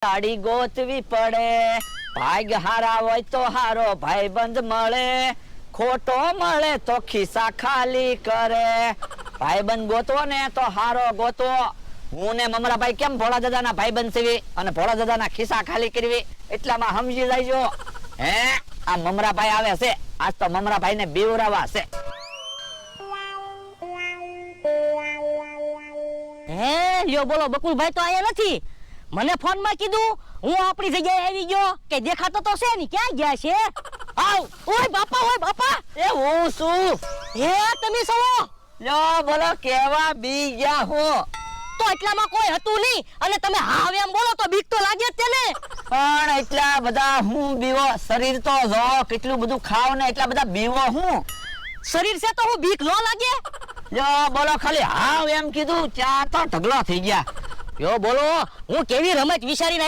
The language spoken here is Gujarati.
ગાડી ગોતવી પડે, ભાગ હારા હોય તો હારો ભાઈબંધ મળે, ખોટો મળે તો ખિસ્સા ખાલી કરે. ભાઈબંધ ગોતવો ને તો હારો ગોતવો. હું ને મમરાભાઈ કેમ ભોળા દાદાના ભાઈબંધ થવી અને ભોળા દાદાના ખિસ્સા ખાલી કરવી એટલામાં સમજી જાયજો. હે આ મમરાભાઈ આવે છે, આજ તો મમરાભાઈ ને બીવરાવા છે. હે લ્યો બોલો, બકુલભાઈ તો આયા નથી. મને ફોન માં કીધું હું આપણી જગ્યાએ આવી ગયો કે દેખાતો તો છે ને, ક્યાં ગયા છે? આવ. ઓય બાપા એ હું શું? હે તમે છો? લ્યો બોલો કેવા બી ગયા હું? તો એટલામાં કોઈ હતું નહીં અને તમે હાવ એમ બોલો તો બીક તો લાગે જ તેને. પણ એટલા બધા હું બીવો? શરીર તો જો કેટલું બધું ખાવ ને એટલા બધા બીવો હું? શરીર છે તો હું બીક ન લાગે? લ્યો બોલો ખાલી હાવ એમ કીધું, ચાર તો ઢગલો થઈ ગયા. યો બોલો, હું કેવી રમત વિચારીને